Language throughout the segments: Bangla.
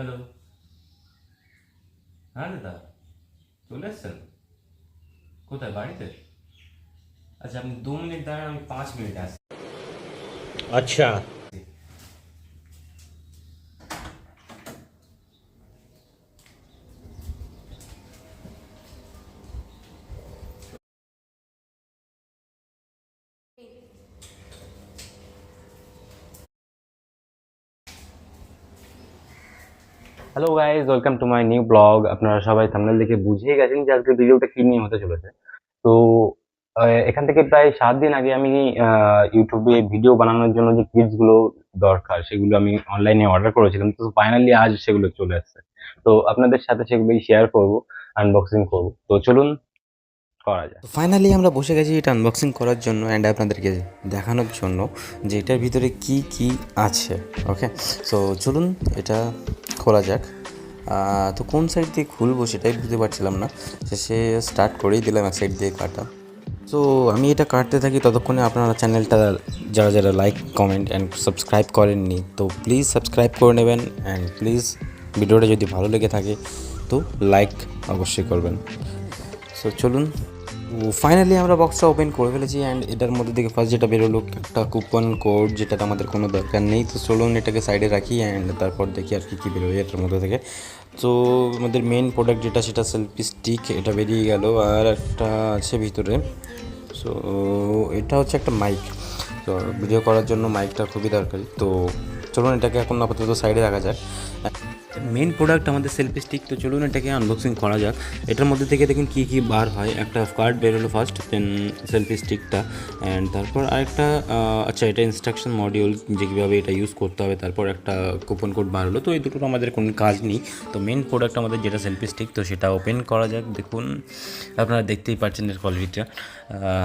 হ্যালো। হ্যাঁ দাদা, চলে এসছেন? কোথায়, বাড়িতে? আচ্ছা, আপনি 2 মিনিট দাঁড়ান, আমি 5 মিনিটে আসছি। अच्छा। Hello guys, welcome to my new blog. আপনারা সবাই থাম্বনেল দেখে বুঝিয়ে গেছেন যে আজকে ভিডিওটা কি নিয়ে হতে চলেছে। তো এখান থেকে প্রায় 7 দিন আগে আমি ইউটিউবে ভিডিও বানানোর জন্য যে কিটস গুলো দরকার সেগুলো আমি অনলাইনে অর্ডার করেছিলাম। তো ফাইনালি আজ সেগুলো চলে আসছে। তো আপনাদের সাথে সেগুলোই শেয়ার করব, আনবক্সিং করব। তো চলুন করা যাক। তো ফাইনালি আমরা বসে গেছি এটা আনবক্সিং করার জন্য অ্যান্ড আপনাদেরকে দেখানোর জন্য যে এটার ভিতরে কি কি আছে। ওকে, সো চলুন এটা খোলা যাক। তো কোন সাইড দিয়ে খুলবো সেটাই বুঝতে পারছিলাম না, শেষে স্টার্ট করেই দিলাম এক সাইড দিয়ে কাটা। সো আমি এটা কাটতে থাকি, ততক্ষণে আপনারা চ্যানেলটা যারা যারা লাইক কমেন্ট অ্যান্ড সাবস্ক্রাইব করেননি তো প্লিজ সাবস্ক্রাইব করে নেবেন, অ্যান্ড প্লিজ ভিডিওটা যদি ভালো লেগে থাকে তো লাইক অবশ্যই করবেন। সো চলুন, ফাইনালি আমরা বক্সটা ওপেন করে ফেলেছি অ্যান্ড এটার মধ্যে থেকে ফার্স্ট যেটা বেরোলো একটা কুপন কোড, যেটাতে আমাদের কোনো দরকার নেই। তো চলুন এটাকে সাইডে রাখি অ্যান্ড তারপর দেখি আর কী বেরোয় এটার মধ্যে থেকে। তো আমাদের মেন প্রোডাক্ট যেটা সেটা সেলফি স্টিক, এটা বেরিয়ে গেল। আর একটা আছে ভিতরে, সো এটা হচ্ছে একটা মাইক। তো ভিডিও করার জন্য মাইকটা খুবই দরকারি। তো চলুন এটাকে এখন আপাতত সাইডে রাখা যাক। মেন প্রোডাক্ট আমাদের সেলফি স্টিক। তো চলুন এটাকে আনবক্সিং করা যাক। এটার মধ্যে থেকে দেখুন কী কী বার হয়। একটা কার্ড বেরোলো ফার্স্ট, দেন সেলফি স্টিকটা, অ্যান্ড তারপর আরেকটা আচ্ছা এটা ইনস্ট্রাকশন মডিউল, যে কীভাবে এটা ইউজ করতে হবে। তারপর একটা কুপন কোড বার হলো। তো এই দুটোর আমাদের কোনো কাজ নেই। তো মেন প্রোডাক্ট আমাদের যেটা সেলফি স্টিক, তো সেটা ওপেন করা যাক। দেখুন আপনারা দেখতেই পাচ্ছেন এর কোয়ালিটিটা,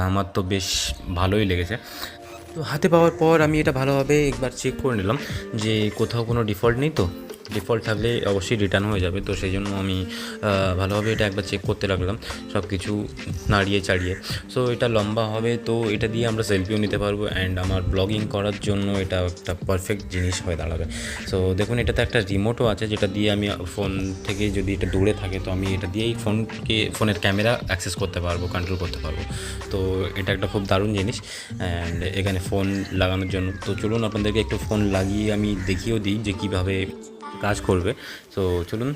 আমার তো বেশ ভালোই লেগেছে। তো হাতে পাওয়ার পর আমি এটা ভালোভাবে একবার চেক করে নিলাম যে কোথাও কোনো ডিফল্ট নেই। তো ডিফল্ট থাকলে অবশ্যই রিটার্ন হয়ে যাবে। তো সেই জন্য আমি ভালোভাবে এটা একবার চেক করতে লাগলাম, সব কিছু নাড়িয়ে চাড়িয়ে। সো এটা লম্বা হবে, তো এটা দিয়ে আমরা সেলফিও নিতে পারবো, অ্যান্ড আমার ব্লগিং করার জন্য এটা একটা পারফেক্ট জিনিস হয়ে দাঁড়াবে। সো দেখুন এটাতে একটা রিমোটও আছে, যেটা দিয়ে আমি ফোন থেকে, যদি এটা দূরে থাকে তো আমি এটা দিয়েই ফোনের ক্যামেরা অ্যাক্সেস করতে পারবো, কন্ট্রোল করতে পারবো। তো এটা একটা খুব দারুণ জিনিস অ্যান্ড এখানে ফোন লাগানোর জন্য। তো চলুন আপনাদেরকে একটু ফোন লাগিয়ে আমি দেখিয়েও দিই যে কীভাবে কাজ করবে। তো চলুন,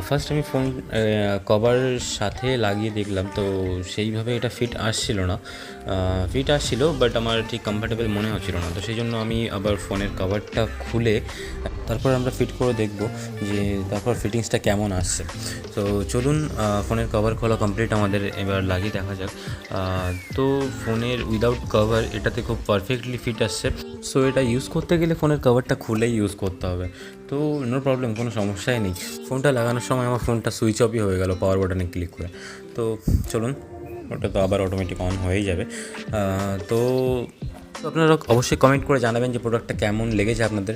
ফার্স্ট আমি ফোন কভার সাথে লাগিয়ে দেখলাম। তো সেইভাবে এটা ফিট আসছিল, বাট আমার ঠিক কমফর্টেবল মনে হচ্ছিল না। তো সেই জন্য আমি আবার ফোনের কভারটা খুলে তারপর আমরা ফিট করে দেখব যে তারপর ফিটিংসটা কেমন আসছে। তো চলুন, ফোনের কভার খোলা কমপ্লিট আমাদের, এবার লাগিয়ে দেখা যাক। তো ফোনের উইদাউট কভার এটাতে খুব পারফেক্টলি ফিট আসছে। সো এটা ইউজ করতে গেলে ফোনের কভারটা খুলেই ইউজ করতে হবে। তো নো প্রবলেম, কোনো সমস্যাই নেই। ফোনটা লাগানোর সময় আমার ফোনটা সুইচ অফই হয়ে গেল পাওয়ার বাটনে ক্লিক করে। তো চলুন, ওটা তো আবার অটোমেটিক অন হয়েই যাবে। তো আপনারা অবশ্যই কমেন্ট করে জানাবেন যে প্রোডাক্টটা কেমন লেগেছে আপনাদের।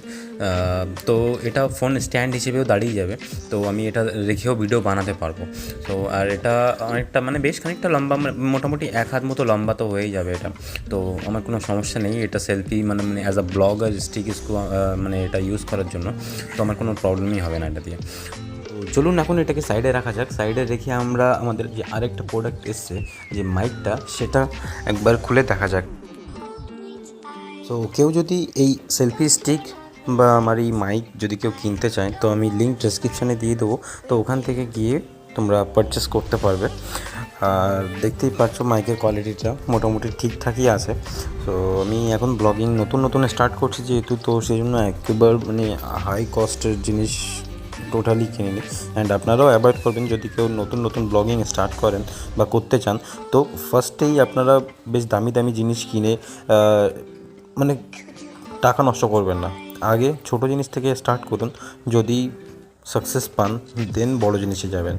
তো এটা ফোন স্ট্যান্ড হিসেবেও দাঁড়িয়ে যাবে, তো আমি এটা রেখেও ভিডিও বানাতে পারবো। তো আর এটা অনেকটা মানে বেশ খানিকটা লম্বা, মোটামুটি 1 হাত মতো লম্বা তো হয়েই যাবে এটা। তো আমার কোনো সমস্যা নেই, এটা সেলফি মানে অ্যাজ আ ব্লগার স্টিক মানে এটা ইউজ করার জন্য। তো আমার কোনো প্রবলেমই হবে না এটা দিয়ে। তো চলুন এখন এটাকে সাইডে রাখা যাক। সাইডে রেখে আমরা আমাদের যে আরেকটা প্রোডাক্ট এসছে, যে মাইকটা, সেটা একবার খুলে দেখা যাক। সো কেউ যদি এই সেলফি স্টিক বা আমার এই মাইক যদি কেউ কিনতে চায় তো আমি লিঙ্ক ডেসক্রিপশানে দিয়ে দেবো। তো ওখান থেকে গিয়ে তোমরা পারচেস করতে পারবে। আর দেখতেই পাচ্ছ মাইকের কোয়ালিটিটা মোটামুটি ঠিকঠাকই আছে। তো আমি এখন ব্লগিং নতুন স্টার্ট করছি যেহেতু, তো সেই জন্য একেবারে মানে হাই কস্টের জিনিস টোটালি কিনে নিই। অ্যান্ড আপনারাও অ্যাভয়েড করবেন যদি কেউ নতুন ব্লগিং স্টার্ট করেন বা করতে চান। তো ফার্স্টেই আপনারা বেশ দামি দামি জিনিস কিনে মানে টাকা নষ্ট করবেন না। আগে ছোটো জিনিস থেকে স্টার্ট করুন, যদি সাকসেস পান দেন বড় জিনিসে যাবেন।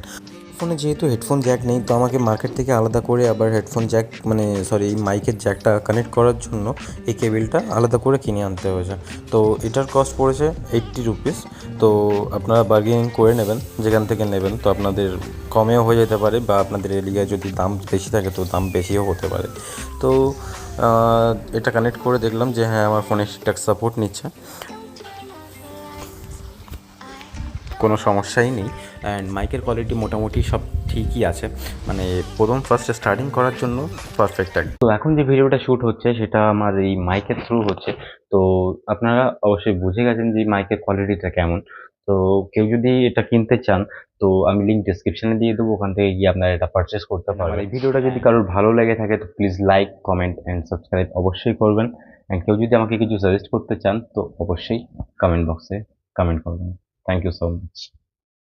ফোনে যেহেতু হেডফোন জ্যাক নেই, তো আমাকে মার্কেট থেকে আলাদা করে আবার হেডফোন জ্যাক মানে সরি এই মাইকের জ্যাকটা কানেক্ট করার জন্য এই কেবিলটা আলাদা করে কিনে আনতে হয়েছে। তো এটার কস্ট পড়েছে 80 রুপিস। তো আপনারা বার্গেনিং করে নেবেন যেখান থেকে নেবেন, তো আপনাদের কমেও হয়ে যেতে পারে, বা আপনাদের এরিয়ায় যদি দাম বেশি থাকে তো দাম বেশিও হতে পারে। তো এটা কানেক্ট করে দেখলাম যে হ্যাঁ আমার ফোনে ঠিকঠাক সাপোর্ট নিচ্ছে। কোনো সমস্যাই নেই। অ্যান্ড মাইকের কোয়ালিটি মোটামুটি সব ঠিকই আছে, মানে ফার্স্ট স্টার্টিং করার জন্য পারফেক্ট একদম। তো এখন যে ভিডিওটা শ্যুট হচ্ছে সেটা আমার এই মাইকের থ্রু হচ্ছে। তো আপনারা অবশ্যই বুঝে গেছেন যে মাইকের কোয়ালিটিটা কেমন। তো কেউ যদি এটা কিনতে চান তো আমি লিঙ্ক ডেসক্রিপশনে দিয়ে দেবো, ওখান থেকে গিয়ে আপনারা এটা পারচেস করতে পারবেন। এই ভিডিওটা যদি কারোর ভালো লেগে থাকে তো please like, comment and subscribe অবশ্যই করবেন। অ্যান্ড কেউ যদি আমাকে কিছু সাজেস্ট করতে চান তো অবশ্যই কমেন্ট বক্সে কমেন্ট করবেন। Thank you so much.